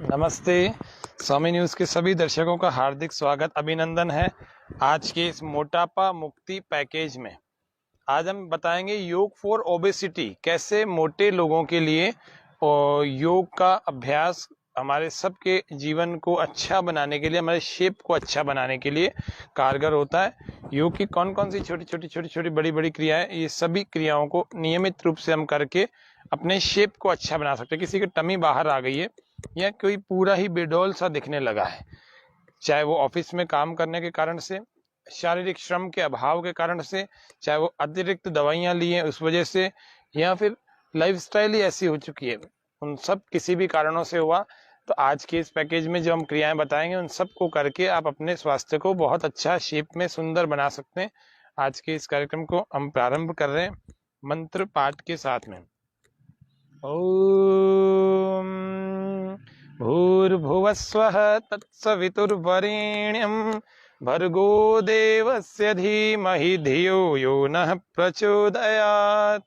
नमस्ते। स्वामी न्यूज़ के सभी दर्शकों का हार्दिक स्वागत अभिनंदन है। आज के इस मोटापा मुक्ति पैकेज में आज हम बताएंगे योग फॉर ओबेसिटी, कैसे मोटे लोगों के लिए और योग का अभ्यास हमारे सबके जीवन को अच्छा बनाने के लिए, हमारे शेप को अच्छा बनाने के लिए कारगर होता है। योग की कौन कौन सी छोटी छोटी बड़ी बड़ी क्रियाएं, ये सभी क्रियाओं को नियमित रूप से हम करके अपने शेप को अच्छा बना सकते हैं। किसी की टमी बाहर आ गई है या कोई पूरा ही बेडौल सा दिखने लगा है, चाहे वो ऑफिस में काम करने के कारण से, शारीरिक श्रम के अभाव के कारण से, चाहे वो अतिरिक्त दवाइयां ली हैं उस वजह से, या फिर लाइफस्टाइल ही ऐसी हो चुकी है, उन सब किसी भी कारणों से हुआ, तो आज के इस पैकेज में जो हम क्रियाएं बताएंगे उन सब को करके आप अपने स्वास्थ्य को बहुत अच्छा शेप में सुंदर बना सकते हैं। आज के इस कार्यक्रम को हम प्रारंभ कर रहे हैं मंत्र पाठ के साथ में। ओम भूर्भुवस्वः तत्सवितुर्वरेण्यं भर्गो देवस्य धीमहि धियो यो नः प्रचोदयात्।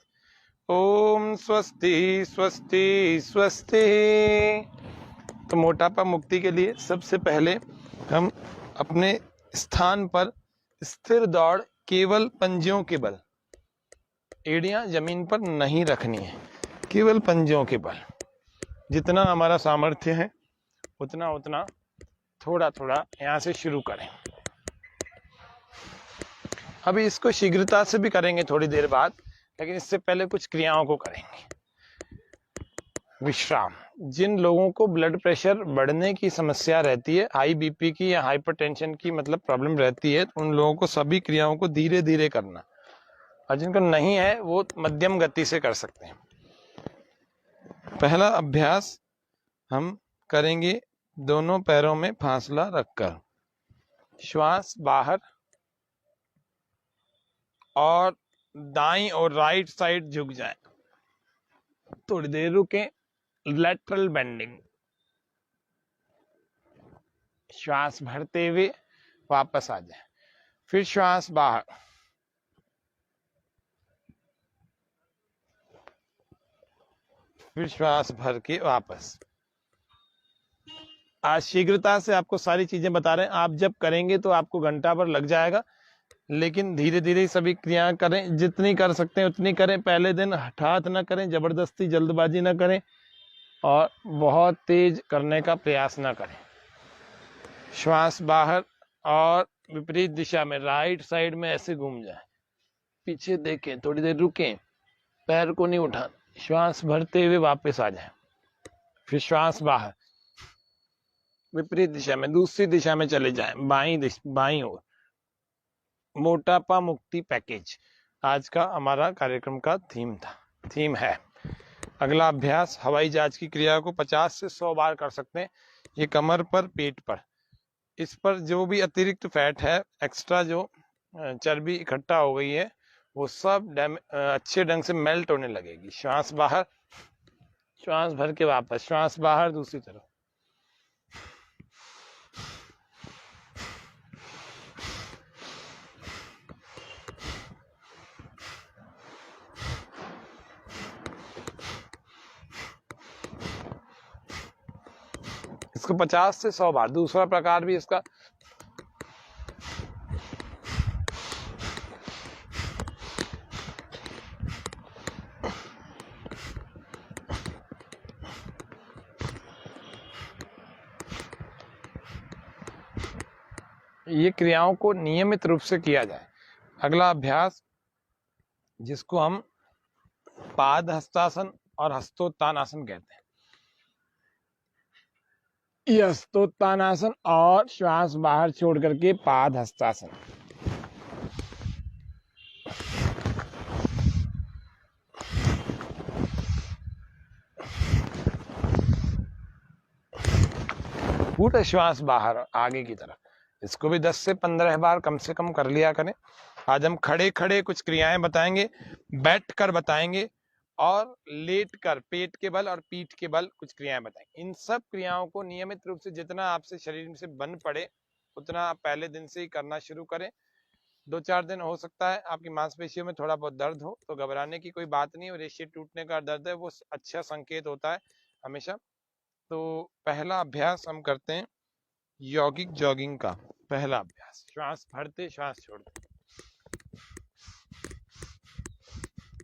ओम स्वस्ति स्वस्ति स्वस्ति। तो मोटापा मुक्ति के लिए सबसे पहले हम अपने स्थान पर स्थिर दौड़ केवल पंजों के बल, एड़ियां जमीन पर नहीं रखनी है, केवल पंजों के बल, जितना हमारा सामर्थ्य है उतना उतना थोड़ा थोड़ा यहाँ से शुरू करें। अभी इसको शीघ्रता से भी करेंगे थोड़ी देर बाद, लेकिन इससे पहले कुछ क्रियाओं को करेंगे। विश्राम। जिन लोगों को ब्लड प्रेशर बढ़ने की समस्या रहती है, हाई बीपी की या हाइपरटेंशन की मतलब प्रॉब्लम रहती है, उन लोगों को सभी क्रियाओं को धीरे धीरे करना, और जिनको नहीं है वो मध्यम गति से कर सकते हैं। पहला अभ्यास हम करेंगे दोनों पैरों में फासला रखकर, श्वास बाहर और दाईं और राइट साइड झुक जाए, थोड़ी देर रुकें, लैटरल बेंडिंग, श्वास भरते हुए वापस आ जाए, फिर श्वास बाहर, फिर श्वास भर के वापस। आज शीघ्रता से आपको सारी चीजें बता रहे हैं, आप जब करेंगे तो आपको घंटा भर लग जाएगा, लेकिन धीरे धीरे सभी क्रियाएं करें, जितनी कर सकते हैं उतनी करें। पहले दिन हठात ना करें, जबरदस्ती जल्दबाजी ना करें और बहुत तेज करने का प्रयास ना करें। श्वास बाहर और विपरीत दिशा में राइट साइड में ऐसे घूम जाए, पीछे देखें, थोड़ी देर रुकें, पैर को नहीं उठाना, श्वास भरते हुए वापस आ जाए, फिर श्वास बाहर, विपरीत दिशा में दूसरी दिशा में चले जाएं, बाईं ओर। मोटापा मुक्ति पैकेज आज का हमारा कार्यक्रम का थीम है। अगला अभ्यास हवाई जहाज की क्रिया को 50 से 100 बार कर सकते हैं। ये कमर पर, पेट पर, इस पर जो भी अतिरिक्त फैट है, एक्स्ट्रा जो चर्बी इकट्ठा हो गई है, वो सब अच्छे ढंग से मेल्ट होने लगेगी। श्वास बाहर, श्वास भर के वापस, श्वास बाहर दूसरी तरफ। इसको 50 से 100 बार। दूसरा प्रकार भी इसका, ये क्रियाओं को नियमित रूप से किया जाए। अगला अभ्यास जिसको हम पाद हस्तासन और हस्तोत्तान आसन कहते हैं, ये हस्तोत्तान आसन और श्वास बाहर छोड़ करके पाद हस्तासन। पूरा श्वास बाहर आगे की तरफ। इसको भी 10 से 15 बार कम से कम कर लिया करें। आज हम खड़े खड़े कुछ क्रियाएं बताएंगे, बैठ कर बताएंगे और लेट कर पेट के बल और पीठ के बल कुछ क्रियाएं बताएंगे। इन सब क्रियाओं को नियमित रूप से जितना आपसे शरीर से बन पड़े उतना आप पहले दिन से ही करना शुरू करें। 2-4 दिन हो सकता है आपकी मांसपेशियों में थोड़ा बहुत दर्द हो, तो घबराने की कोई बात नहीं। और रेशे टूटने का दर्द है वो अच्छा संकेत होता है हमेशा, तो पहला अभ्यास हम करते हैं यौगिक जॉगिंग का। पहला अभ्यास, श्वास भरते श्वास छोड़ते,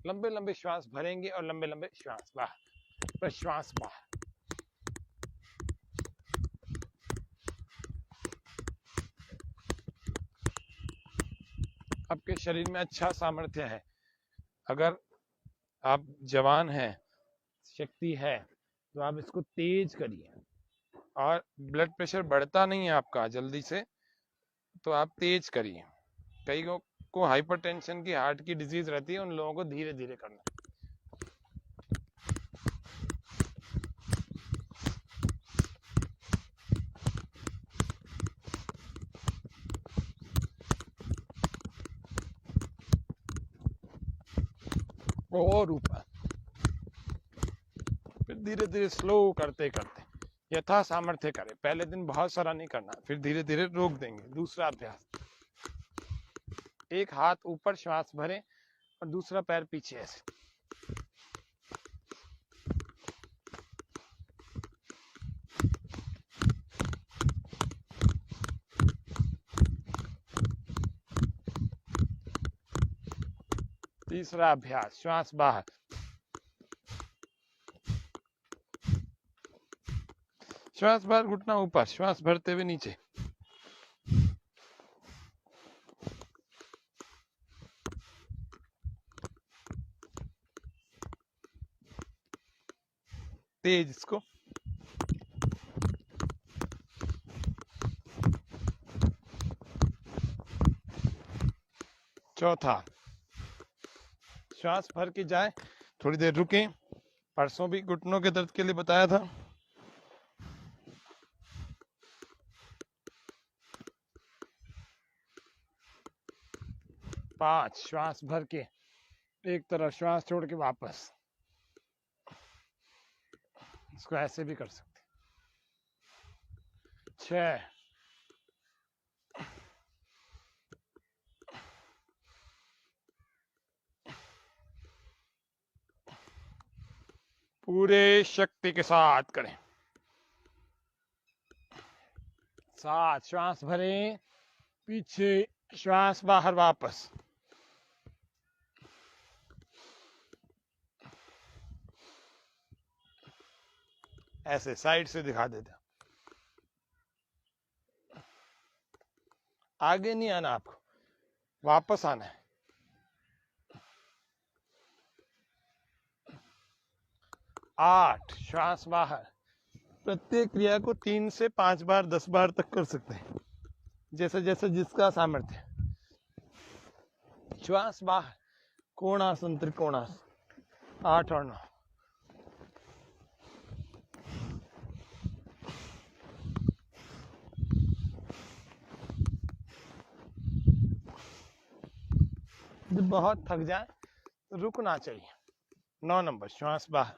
लंबे लंबे श्वास भरेंगे और लंबे लंबे श्वास बाहर, प्रश्वास बाहर। आपके शरीर में अच्छा सामर्थ्य है, अगर आप जवान हैं, शक्ति है, तो आप इसको तेज करिए। और ब्लड प्रेशर बढ़ता नहीं है आपका जल्दी से, तो आप तेज करिए। कई को हाइपरटेंशन की, हार्ट की डिजीज रहती है, उन लोगों को धीरे धीरे करना। और ऊपर, फिर धीरे धीरे स्लो करते करते यथा सामर्थ्य करें। पहले दिन बहुत सारा नहीं करना, फिर धीरे धीरे रोक देंगे। दूसरा अभ्यास, एक हाथ ऊपर श्वास भरें और दूसरा पैर पीछे ऐसे। तीसरा अभ्यास, श्वास बाहर, श्वास बाहर, घुटना ऊपर, श्वास भरते हुए नीचे। तेज इसको। चौथा, श्वास भर के जाए, थोड़ी देर रुकें। परसों भी घुटनों के दर्द के लिए बताया था। पांच, श्वास भर के एक तरफ, श्वास छोड़ के वापस। इसको ऐसे भी कर सकते। 6, पूरे शक्ति के साथ करें। 7, श्वास भरें, पीछे, श्वास बाहर, वापस। ऐसे साइड से दिखा देते। आगे नहीं आना आपको, वापस आना है। 8, श्वास बाहर। प्रत्येक क्रिया को 3 से 5 बार, 10 बार तक कर सकते हैं, जैसे जैसे जिसका सामर्थ्य। श्वास बाहर, कोणासन, त्रिकोणासन। 8 और 9। जब बहुत थक जाए तो रुकना चाहिए। 9 नंबर, श्वास बाहर,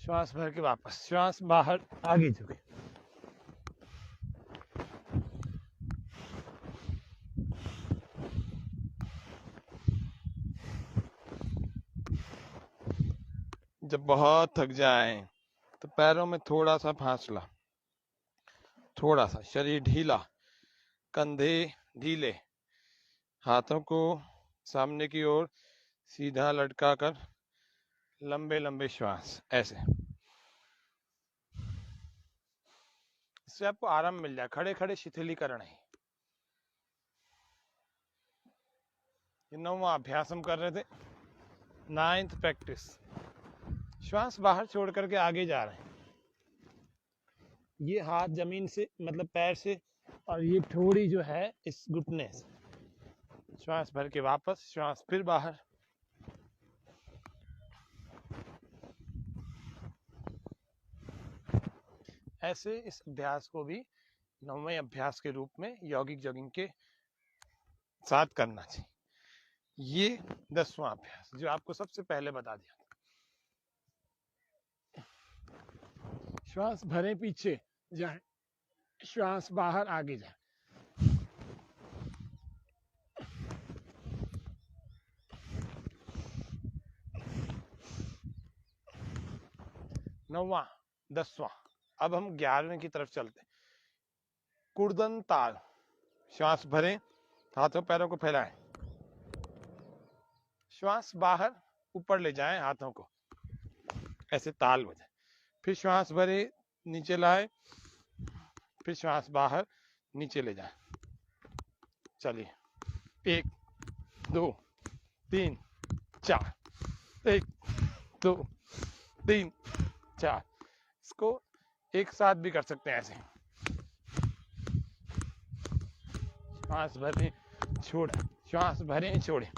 श्वास भर के वापस, श्वास बाहर, आगे झुके। जब बहुत थक जाए तो पैरों में थोड़ा सा फासला, थोड़ा सा, शरीर ढीला, कंधे ढीले, हाथों को सामने की ओर सीधा लटका कर लंबे लंबे श्वास ऐसे। इससे आपको आराम मिल जाए। खड़े खड़े शिथिलीकरण है। ये 9वां अभ्यास हम कर रहे थे। 9th प्रैक्टिस, श्वास बाहर छोड़ करके आगे जा रहे हैं। ये हाथ जमीन से, मतलब पैर से, और ये ठोड़ी जो है इस घुटने से। श्वास भर के वापस, श्वास फिर बाहर। ऐसे इस अभ्यास को भी 9वें अभ्यास के रूप में यौगिक जॉगिंग के साथ करना चाहिए। ये 10वां अभ्यास जो आपको सबसे पहले बता दिया। श्वास भरे, पीछे जाए, श्वास बाहर, आगे जाए। नौवां, 10वां। अब हम 11वें की तरफ चलते हैं। कुर्दन ताल। श्वास भरें, हाथों पैरों को फैलाएं, श्वास बाहर ऊपर ले जाएं, हाथों को ऐसे ताल बजाएं। फिर श्वास भरे, नीचे लाए, फिर श्वास बाहर नीचे ले जाएं। चलिए, 1 2 3 4, 1 2 3 4। इसको एक साथ भी कर सकते हैं ऐसे। श्वास भरें, छोड़ें, श्वास भरें, छोड़ें,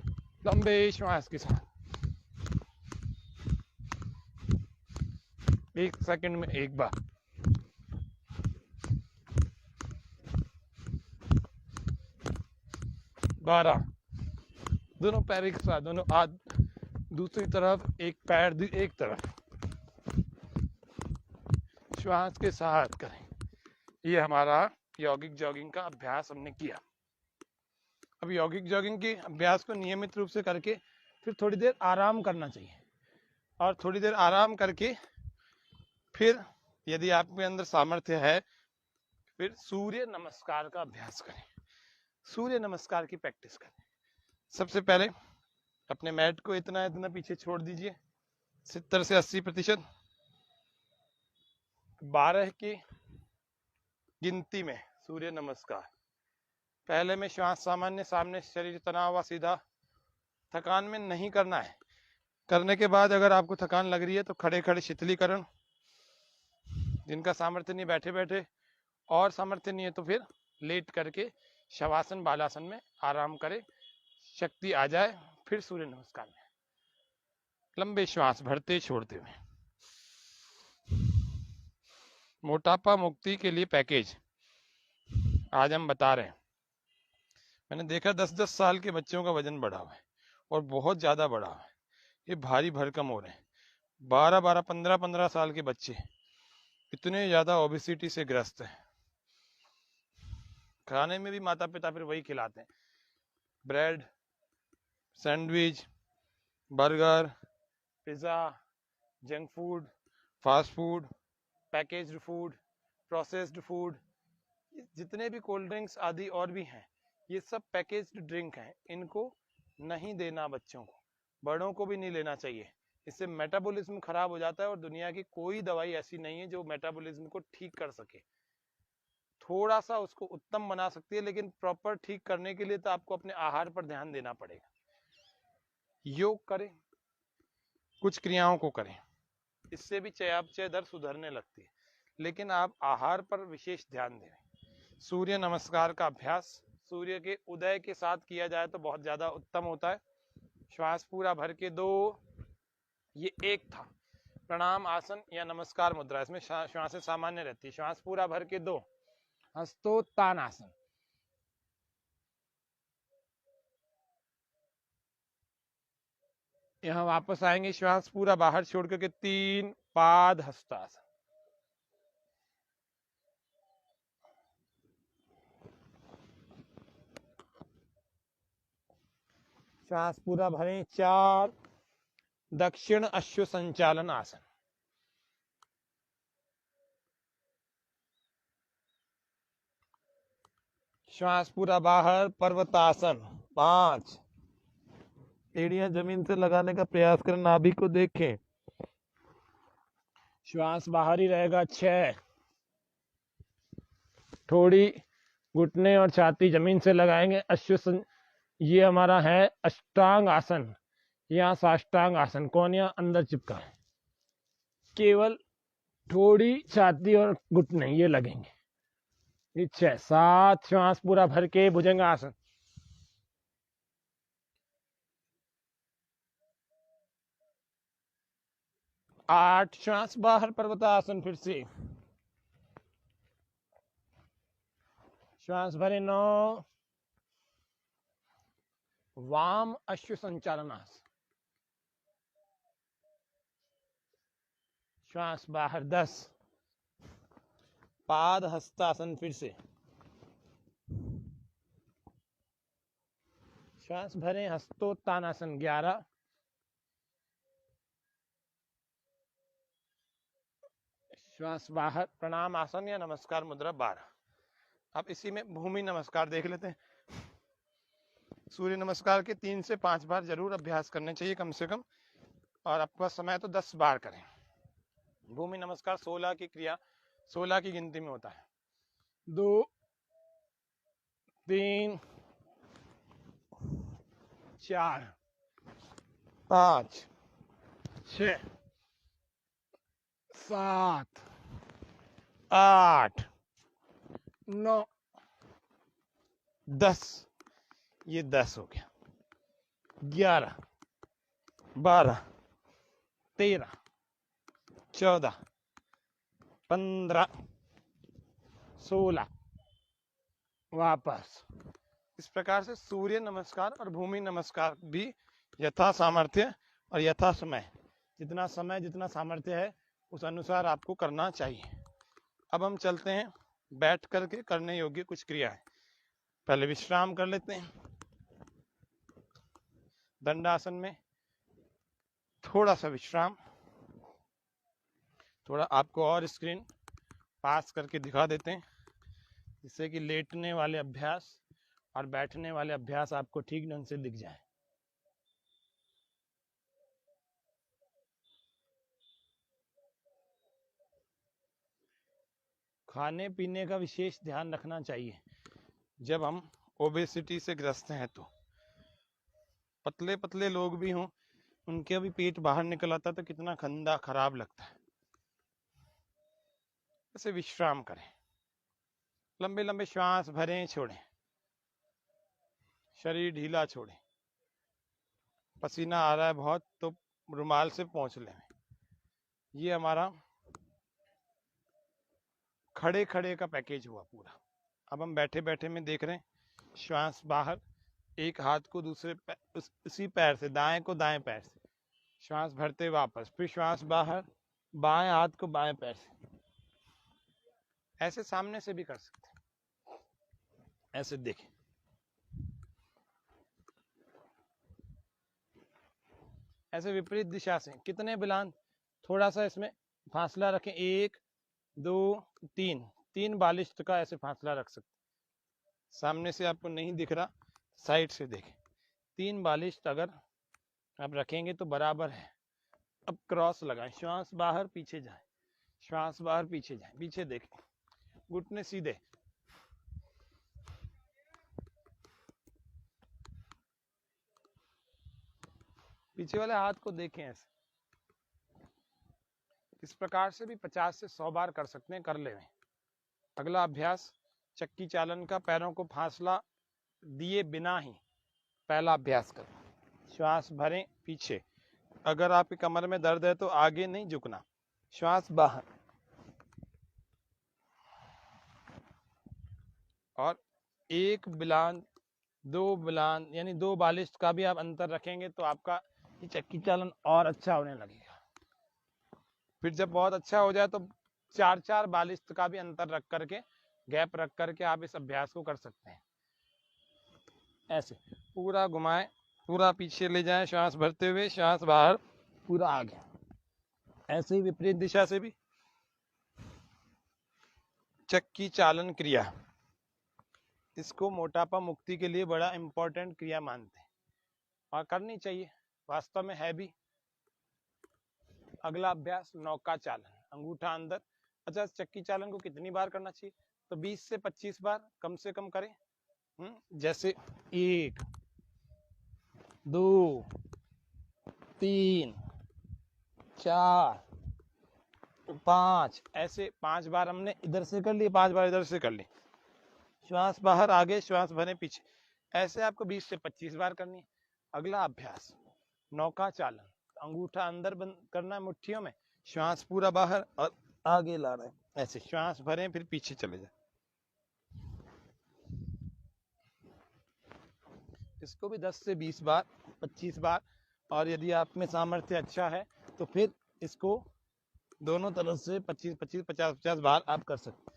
लंबे श्वास के साथ। 1 सेकंड में एक बार। बारह। दोनों पैर एक साथ, दोनों हाथ दूसरी तरफ, एक पैर एक तरफ, श्वास के साथ करें। ये हमारा यौगिक जॉगिंग का अभ्यास हमने किया। अब यौगिक जॉगिंग के अभ्यास को नियमित रूप से करके फिर थोड़ी देर आराम करना चाहिए, और थोड़ी देर आराम करके फिर यदि आपके अंदर सामर्थ्य है फिर सूर्य नमस्कार का अभ्यास करें। सूर्य नमस्कार की प्रैक्टिस करें। सबसे पहले अपने मैट को इतना इतना पीछे छोड़ दीजिए, 70 से 80%। 12 की गिनती में सूर्य नमस्कार। पहले में श्वास सामान्य, सामने शरीर तना हुआ सीधा, थकान में नहीं करना है। करने के बाद अगर आपको थकान लग रही है तो खड़े खड़े शीतलीकरण, जिनका सामर्थ्य नहीं बैठे बैठे, और सामर्थ्य नहीं है तो फिर लेट करके शवासन बालासन में आराम करें, शक्ति आ जाए फिर सूर्य नमस्कार में। लंबे श्वास भरते छोड़ते हुए। मोटापा मुक्ति के लिए पैकेज आज हम बता रहे हैं। मैंने देखा 10-10 साल के बच्चों का वजन बढ़ा हुआ है, और बहुत ज्यादा बढ़ा हुआ है। ये भारी भरकम हो रहे हैं। 12-12, 15-15 साल के बच्चे इतने ज्यादा ओबेसिटी से ग्रस्त हैं। खाने में भी माता पिता फिर वही खिलाते हैं, bread, sandwich, burger, pizza, junk food, fast food, packaged food, processed food, जितने भी कोल्ड ड्रिंक्स आदि और भी हैं, ये सब पैकेज्ड ड्रिंक हैं। इनको नहीं देना बच्चों को, बड़ों को भी नहीं लेना चाहिए। इससे मेटाबॉलिज्म खराब हो जाता है, और दुनिया की कोई दवाई ऐसी नहीं है जो मेटाबॉलिज्म को ठीक कर सके। थोड़ा सा उसको उत्तम बना सकती है, लेकिन प्रॉपर ठीक करने के लिए तो आपको अपने आहार पर ध्यान देना पड़ेगा। योग करें, कुछ क्रियाओं को करें, इससे भी चयापचय दर सुधरने लगती है, लेकिन आप आहार पर विशेष ध्यान दें। सूर्य नमस्कार का अभ्यास सूर्य के उदय के साथ किया जाए तो बहुत ज्यादा उत्तम होता है। श्वास पूरा भर के 2, ये एक था। प्रणाम आसन या नमस्कार मुद्रा, इसमें श्वासें सामान्य रहती है। श्वास पूरा भर के 2, हस्तोत्तान आसन। यहां वापस आएंगे, श्वास पूरा बाहर छोड़ करके 3, पाद हस्तासन। श्वास पूरा भरें, 4, दक्षिण अश्व संचालन आसन। श्वास पूरा बाहर, पर्वतासन, 5। एड़ियां जमीन से लगाने का प्रयास करें, नाभि को देखें। श्वास बाहर ही रहेगा, 6। थोड़ी घुटने और छाती जमीन से लगाएंगे। ये हमारा है अष्टांग आसन, यहाँ साष्टांग आसन, कोहनियां अंदर चिपका है। केवल थोड़ी छाती और घुटने ये लगेंगे। ये 6। 7, श्वास पूरा भर के भुजंग आसन। 8, श्वास बाहर, पर्वतासन फिर से। श्वास भरे, 9, वाम अश्व संचालन आसन। श्वास बाहर, 10, पाद हस्तासन फिर से। श्वास भरे, हस्तोत्तानासन, 11, श्वास बाहर, प्रणाम आसन या नमस्कार मुद्रा 12। अब इसी में भूमि नमस्कार देख लेते हैं। सूर्य नमस्कार के 3 से 5 बार जरूर अभ्यास करने चाहिए कम से कम, और आपका समय तो 10 बार करें। भूमि नमस्कार 16 की क्रिया, 16 की गिनती में होता है। 2 3 4 5 6 7 8 9 10। ये 10 हो गया। 11 12 13 14 15 16 वापस। इस प्रकार से सूर्य नमस्कार और भूमि नमस्कार भी यथा सामर्थ्य और यथा समय, जितना समय जितना सामर्थ्य है उस अनुसार आपको करना चाहिए। अब हम चलते हैं बैठ करके करने योग्य कुछ क्रियाएं। पहले विश्राम कर लेते हैं। दंडासन में थोड़ा सा विश्राम, थोड़ा आपको और स्क्रीन पास करके दिखा देते हैं, जिससे कि लेटने वाले अभ्यास और बैठने वाले अभ्यास आपको ठीक ढंग से दिख जाए। खाने पीने का विशेष ध्यान रखना चाहिए। जब हम ओबेसिटी से ग्रस्त हैं तो पतले पतले लोग भी हों, उनके भी पेट बाहर निकल आता तो कितना गंदा खराब लगता है। ऐसे विश्राम करें, लंबे लंबे श्वास भरें छोड़ें, शरीर ढीला छोड़ें। पसीना आ रहा है बहुत तो रुमाल से पोंछ लें। ये हमारा खड़े खड़े का पैकेज हुआ पूरा। अब हम बैठे बैठे में देख रहे हैं, श्वास बाहर, एक हाथ को दूसरे उसी पैर से, दाएं को दाएं पैर से श्वास भरते वापस, फिर श्वास बाहर, बाएं हाथ को बाएं पैर से। ऐसे सामने से भी कर सकते हैं। ऐसे देखें, ऐसे विपरीत दिशा से कितने बिलान, थोड़ा सा इसमें फासला रखें, 1 2 3, 3 बालिश का ऐसे फासला रख सकते। सामने से आपको नहीं दिख रहा, साइड से देखें। 3 बालिश अगर आप रखेंगे तो बराबर है। अब क्रॉस लगाएं, श्वास बाहर पीछे जाए, श्वास बाहर पीछे जाए, पीछे देखें, घुटने सीधे। पीछे वाले हाथ को देखें ऐसे। इस प्रकार से भी 50 से 100 बार कर सकते हैं, कर ले। अगला अभ्यास चक्की चालन का, पैरों को फासला दिए बिना ही पहला अभ्यास करें। श्वास भरें पीछे, अगर आपकी कमर में दर्द है तो आगे नहीं झुकना, श्वास बाहर, और 1 बिलान 2 बिलान यानी 2 बालिश का भी आप अंतर रखेंगे तो आपका ये चक्की चालन और अच्छा होने लगेगा। फिर जब बहुत अच्छा हो जाए तो 4-4 बालिश का भी अंतर रख करके, गैप रख करके आप इस अभ्यास को कर सकते हैं। ऐसे पूरा घुमाएं, पूरा पीछे ले जाएं, श्वास भरते हुए, श्वास बाहर, पूरा आगे। ऐसे ही विपरीत दिशा से भी चक्की चालन क्रिया, इसको मोटापा मुक्ति के लिए बड़ा इंपॉर्टेंट क्रिया मानते हैं और करनी चाहिए, वास्तव में है भी। अगला अभ्यास नौका चालन, अंगूठा अंदर। अच्छा, चक्की चालन को कितनी बार करना चाहिए, तो 20 से 25 बार कम से कम करें। जैसे 1 2 3 4 5, ऐसे 5 बार हमने इधर से कर ली, 5 बार इधर से कर ली। श्वास बाहर आगे, श्वास भरे पीछे। ऐसे आपको 20 से 25 बार करनी है। अगला अभ्यास नौका चालन, अंगूठा अंदर बंद करना है मुट्ठियों में, श्वास पूरा बाहर और आगे ला रहे हैं। ऐसे श्वास भरें फिर पीछे चले जाए। इसको भी 10 से 20 बार, 25 बार, और यदि आप में सामर्थ्य अच्छा है तो फिर इसको दोनों तरफ से 25-25, 50-50 बार आप कर सकते हैं।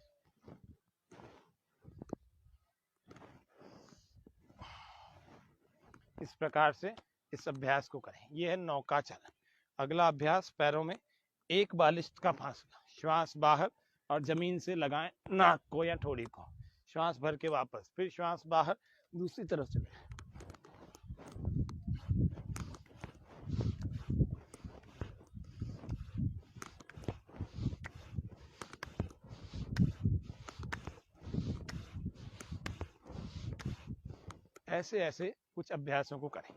इस प्रकार से इस अभ्यास को करें। यह है नौका चालन। अगला अभ्यास पैरों में 1 बालिश का फासला, श्वास बाहर और जमीन से लगाएं नाक को या ठोड़ी को, श्वास भर के वापस, फिर श्वास बाहर, दूसरी तरफ चले। ऐसे ऐसे कुछ अभ्यासों को करें,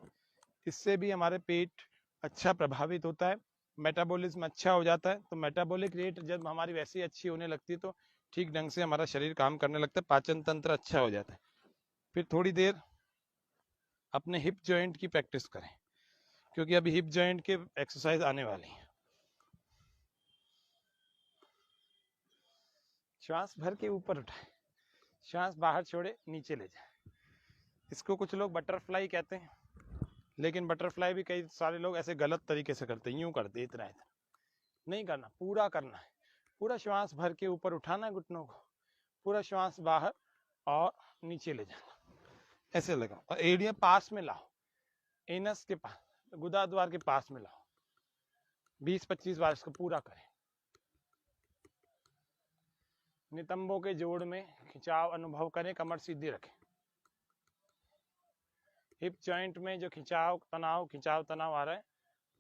इससे भी हमारे पेट अच्छा प्रभावित होता है, मेटाबॉलिज्म अच्छा हो जाता है। तो मेटाबॉलिक रेट जब हमारी वैसी अच्छी होने लगती है तो ठीक ढंग से हमारा शरीर काम करने लगता है, पाचन तंत्र अच्छा हो जाता है। फिर थोड़ी देर अपने हिप जॉइंट की प्रैक्टिस करें, क्योंकि अभी हिप जॉइंट के एक्सरसाइज आने वाली है। श्वास भर के ऊपर उठाए, श्वास बाहर छोड़े, नीचे ले जाए। इसको कुछ लोग बटरफ्लाई कहते हैं, लेकिन बटरफ्लाई भी कई सारे लोग ऐसे गलत तरीके से करते हैं, यूं करते, इतना इतना नहीं करना, पूरा करना है। पूरा श्वास भर के ऊपर उठाना है घुटनों को, पूरा श्वास बाहर और नीचे ले जाना, ऐसे लगाओ। और एड़ियां पास में लाओ, एनस के पास, गुदा द्वार के पास में लाओ। 20-25 बार इसको पूरा करें। नितंबों के जोड़ में खिंचाव अनुभव करें, कमर सीधी रखें। हिप जॉइंट में जो खिंचाव तनाव आ रहा है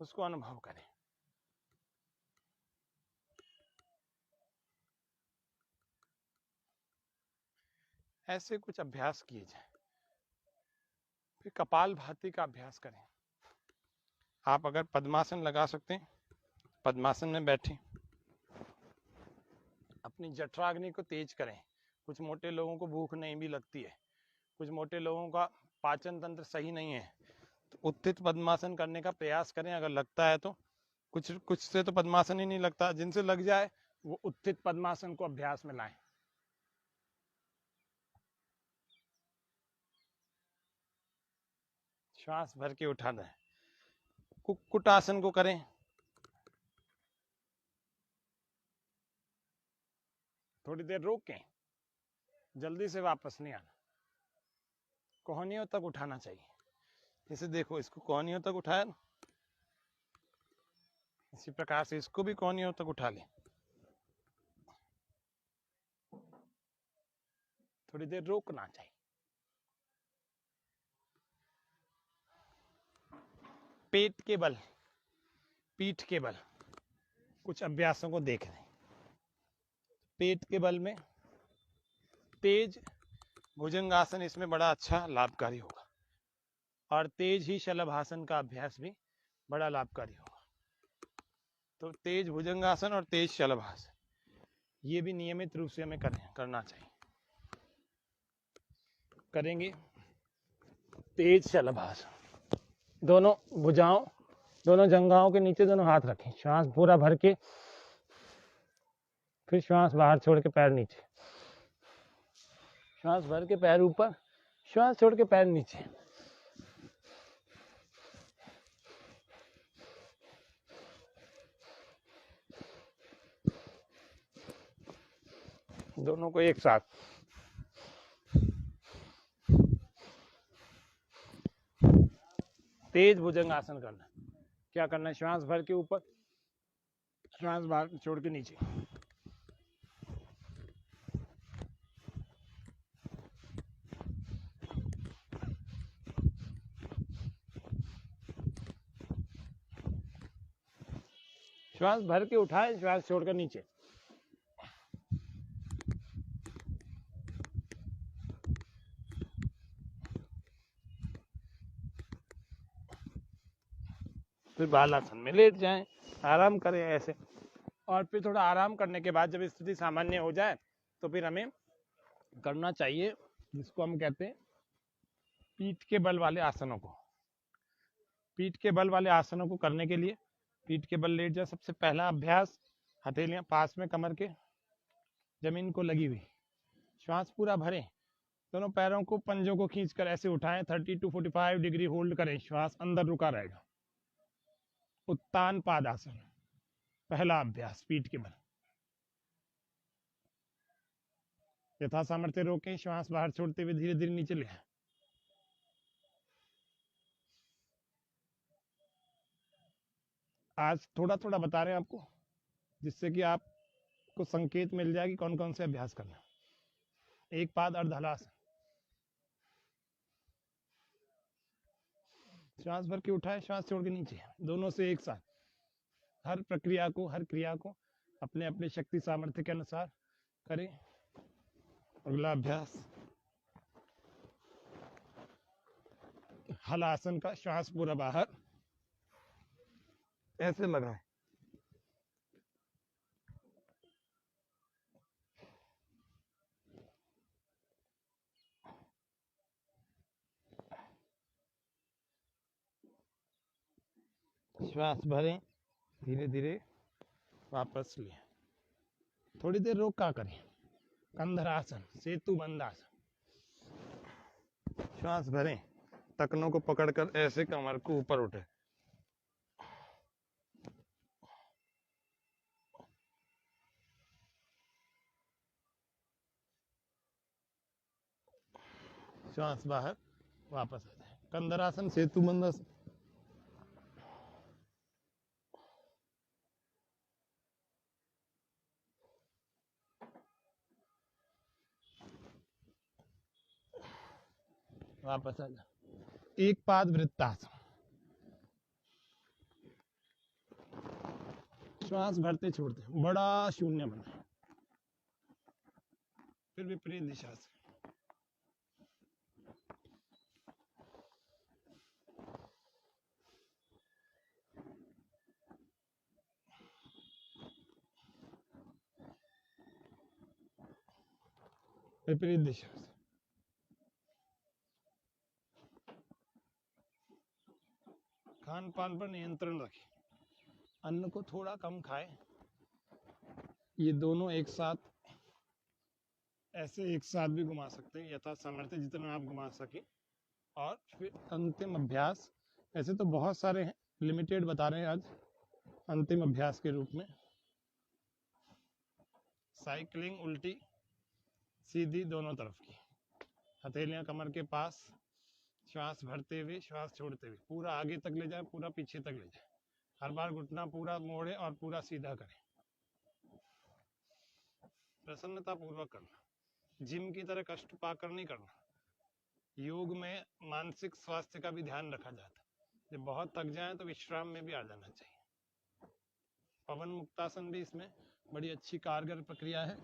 उसको अनुभव करें। ऐसे कुछ अभ्यास किए जाए। फिर कपाल भाती का अभ्यास करें। आप अगर पद्मासन लगा सकते हैं, पद्मासन में बैठें, अपनी जठराग्नि को तेज करें। कुछ मोटे लोगों को भूख नहीं भी लगती है, कुछ मोटे लोगों का पाचन तंत्र सही नहीं है, तो उत्थित पद्मासन करने का प्रयास करें। अगर लगता है तो, कुछ से तो पद्मासन ही नहीं लगता, जिनसे लग जाए वो उत्थित पद्मासन को अभ्यास में लाएं। श्वास भर के उठाना है। कुक्कुट आसन को करें। थोड़ी देर रोकें, जल्दी से वापस नहीं आना, कोहनियों तक उठाना चाहिए। जैसे देखो, इसको कोहनियों तक उठाया ना, इसी प्रकार से इसको भी कोहनियों तक उठा लें। थोड़ी देर रोकना चाहिए। पेट के बल, पीठ के बल, कुछ अभ्यासों को देख रहे हैं। पेट के बल में तेज भुजंगासन इसमें बड़ा अच्छा लाभकारी होगा, और तेज ही शलभासन का अभ्यास भी बड़ा लाभकारी होगा। तो तेज भुजंगासन और तेज शलभासन ये भी नियमित रूप से हमें करना चाहिए। करेंगे तेज शलभासन, दोनों भुजाओं, दोनों जंघाओं के नीचे दोनों हाथ रखें, श्वास पूरा भर के, फिर श्वास बाहर छोड़ के पैर नीचे, श्वास भर के पैर ऊपर, श्वास छोड़ के पैर नीचे। दोनों को एक साथ। तेज भुजंगासन करना। क्या करना है? श्वास भर के ऊपर, श्वास बाहर छोड़ के नीचे। श्वास भर के उठाए, श्वास छोड़कर नीचे। फिर बालासन में लेट जाएं, आराम करें ऐसे। और फिर थोड़ा आराम करने के बाद जब स्थिति सामान्य हो जाए तो फिर हमें करना चाहिए जिसको हम कहते हैं पीठ के बल वाले आसनों को। पीठ के बल वाले आसनों को करने के लिए पीठ के बल लेट जाए। सबसे पहला अभ्यास, हथेलियां पास में कमर के, जमीन को लगी हुई, श्वास पूरा भरें, दोनों पैरों को, पंजों को खींचकर ऐसे उठाएं, 30 to 45 डिग्री होल्ड करें, श्वास अंदर रुका रहेगा। उत्तान पादासन, पहला अभ्यास पीठ के बल। यथा सामर्थ्य रोकें, श्वास बाहर छोड़ते हुए धीरे धीरे नीचे ले आए। आज थोड़ा थोड़ा बता रहे हैं आपको, जिससे कि आप आपको संकेत मिल जाएगी कौन कौन से अभ्यास करना है। एक पाद अर्ध हलासन, श्वास भर के उठाए, श्वास छोड़ के नीचे, दोनों से एक साथ। हर प्रक्रिया को, हर क्रिया को अपने अपने शक्ति सामर्थ्य के अनुसार करें। अगला अभ्यास हलासन का, श्वास पूरा बाहर ऐसे लगाए, श्वास भरें, धीरे धीरे वापस लिए। थोड़ी देर रोक का करें। कंधरासन, सेतु बंधासन, श्वास भरें, टखनों को पकड़कर ऐसे कमर को ऊपर उठे, श्वास बाहर, वापस आ जाए। कंधरासन, सेतु बंधासन। वापस आ जाए। एक पाद वृत्तासन, श्वास भरते छोड़ते बड़ा शून्य बनाए, फिर विपरीत दिशा से। विपरीत दिशा से। खान पान पर नियंत्रण रखें, अन्न को थोड़ा कम खाएं। ये दोनों एक साथ, ऐसे एक साथ भी घुमा सकते हैं यथा सामर्थ्य जितना आप घुमा सके। और फिर अंतिम अभ्यास, ऐसे तो बहुत सारे हैं, लिमिटेड बता रहे हैं आज अंतिम अभ्यास के रूप में। साइकिलिंग उल्टी सीधी दोनों तरफ की, हथेलियां कमर के पास, श्वास भरते हुए, श्वास छोड़ते हुए, पूरा आगे तक ले जाए, पूरा पीछे तक ले जाए। हर बार घुटना पूरा मोड़े और पूरा सीधा करें। प्रसन्नता पूर्वक करना, जिम की तरह कष्ट पाकर नहीं करना। योग में मानसिक स्वास्थ्य का भी ध्यान रखा जाता है। जब बहुत थक जाए तो विश्राम में भी आ जाना चाहिए। पवन मुक्तासन भी इसमें बड़ी अच्छी कारगर प्रक्रिया है।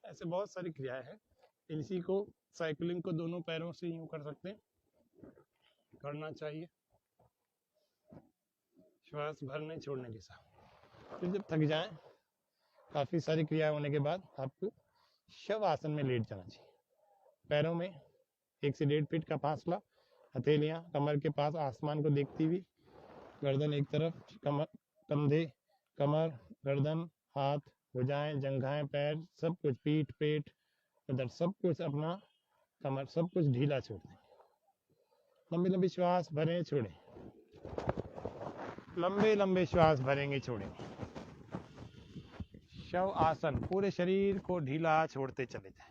ऐसे बहुत सारी क्रियाएं हैं। इसी को, साइकिलिंग को दोनों पैरों से यूं कर सकते हैं, करना चाहिए। श्वास भरने छोड़ने के साथ। फिर जब थक जाएं, काफी सारी क्रिया होने के बाद आपको शव आसन में लेट जाना चाहिए। पैरों में 1 से 1.5 फीट का फासला, हथेलियां कमर के पास आसमान को देखती हुई, गर्दन एक तरफ, कमर, कंधे, कमर, गर्दन, हाथ, भुजाएं, जंघाएं, पैर, सब कुछ, पीठ, पेट, उधर सब कुछ अपना, कमर, सब कुछ ढीला छोड़ दें। लंबी लंबी श्वास भरें, छोड़ें, लंबे लंबे श्वास भरेंगे, छोड़ेंगे। शव आसन, पूरे शरीर को ढीला छोड़ते चले जाएं।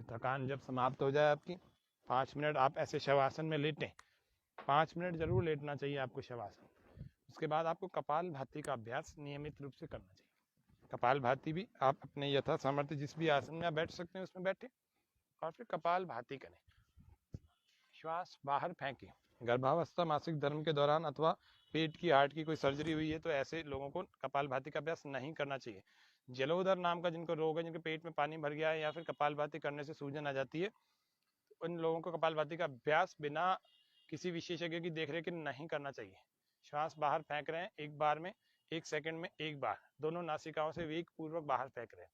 थकान जब समाप्त हो जाए आपकी, 5 मिनट आप ऐसे शवासन में लेटें। 5 मिनट जरूर लेटना चाहिए आपको शवासन। उसके बाद आपको कपाल भाती का अभ्यास नियमित रूप से करना चाहिए। कपाल भाती भी आप अपने यथा सामर्थ्य जिस भी आसन में आप बैठ सकते हैं उसमें बैठे और फिर कपाल भाती करें। श्वास बाहर फेंकें। गर्भावस्था, मासिक धर्म के दौरान अथवा पेट की, हार्ट की कोई सर्जरी हुई है तो ऐसे लोगों को कपाल भाती का अभ्यास नहीं करना चाहिए। जलोदर नाम का जिनको रोग है, जिनके पेट में पानी भर गया है या फिर कपाल भाती करने से सूजन आ जाती है, उन लोगों को कपाल भाती का अभ्यास बिना किसी विशेषज्ञ की देखरेख के नहीं करना चाहिए। श्वास बाहर फेंक रहे हैं, एक बार में 1 सेकंड में एक बार, दोनों नासिकाओं से वेग पूर्वक बाहर फेंक रहे हैं।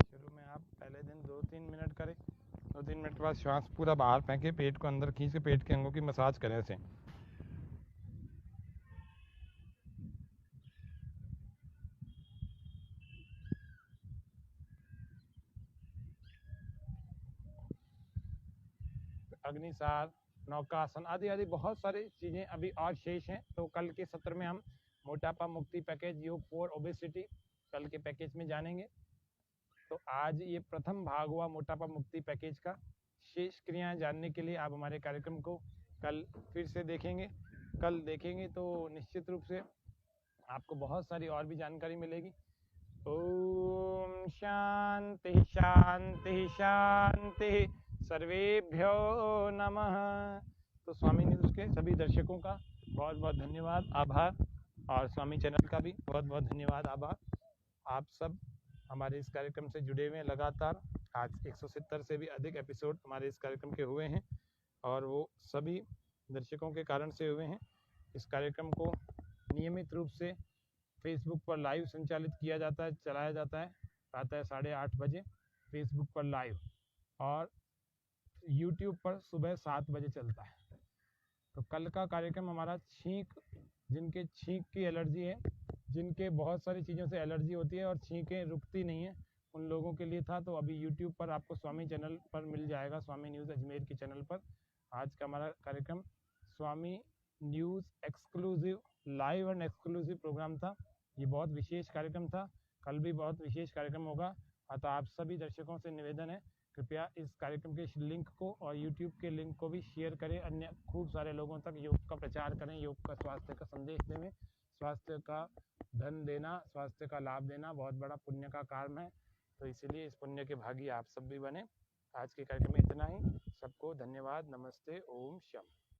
शुरू में आप पहले दिन 2-3 मिनट करें, 2-3 मिनट बाद श्वास पूरा बाहर फेंके, पेट को अंदर खींच के पेट के अंगों की मसाज करें ऐसे। अग्निसार, नौकासन आदि आदि बहुत सारी चीज़ें अभी और शेष हैं। तो कल के सत्र में हम मोटापा मुक्ति पैकेज योग फॉर ओबेसिटी कल के पैकेज में जानेंगे। तो आज ये प्रथम भाग हुआ मोटापा मुक्ति पैकेज का। शेष क्रियाएं जानने के लिए आप हमारे कार्यक्रम को कल फिर से देखेंगे। कल देखेंगे तो निश्चित रूप से आपको बहुत सारी और भी जानकारी मिलेगी। ओम शांति शांति शांति, सर्वेभ्यो नमः। तो स्वामी न्यूज़ के सभी दर्शकों का बहुत बहुत धन्यवाद, आभार, और स्वामी चैनल का भी बहुत बहुत धन्यवाद, आभार। आप सब हमारे इस कार्यक्रम से जुड़े हुए हैं लगातार। आज 170 से भी अधिक एपिसोड हमारे इस कार्यक्रम के हुए हैं और वो सभी दर्शकों के कारण से हुए हैं। इस कार्यक्रम को नियमित रूप से फेसबुक पर लाइव संचालित किया जाता है, चलाया जाता है प्रातः 8:30 बजे फेसबुक पर लाइव, और यूट्यूब पर सुबह 7 बजे चलता है। तो कल का कार्यक्रम हमारा छींक, जिनके छींक की एलर्जी है, जिनके बहुत सारी चीज़ों से एलर्जी होती है और छींकें रुकती नहीं है, उन लोगों के लिए था। तो अभी यूट्यूब पर आपको स्वामी चैनल पर मिल जाएगा, स्वामी न्यूज़ अजमेर के चैनल पर। आज का हमारा कार्यक्रम Swami news exclusive live and exclusive programme था। ये बहुत विशेष कार्यक्रम था, कल भी बहुत विशेष कार्यक्रम होगा। अतः आप सभी दर्शकों से निवेदन है, कृपया इस कार्यक्रम के लिंक को और यूट्यूब के लिंक को भी शेयर करें, अन्य खूब सारे लोगों तक योग का प्रचार करें, योग का स्वास्थ्य का संदेश दें। स्वास्थ्य का धन देना, स्वास्थ्य का लाभ देना बहुत बड़ा पुण्य का काम है, तो इसीलिए इस पुण्य के भागी आप सब भी बने। आज के कार्यक्रम में इतना ही। सबको धन्यवाद, नमस्ते, ओम शम।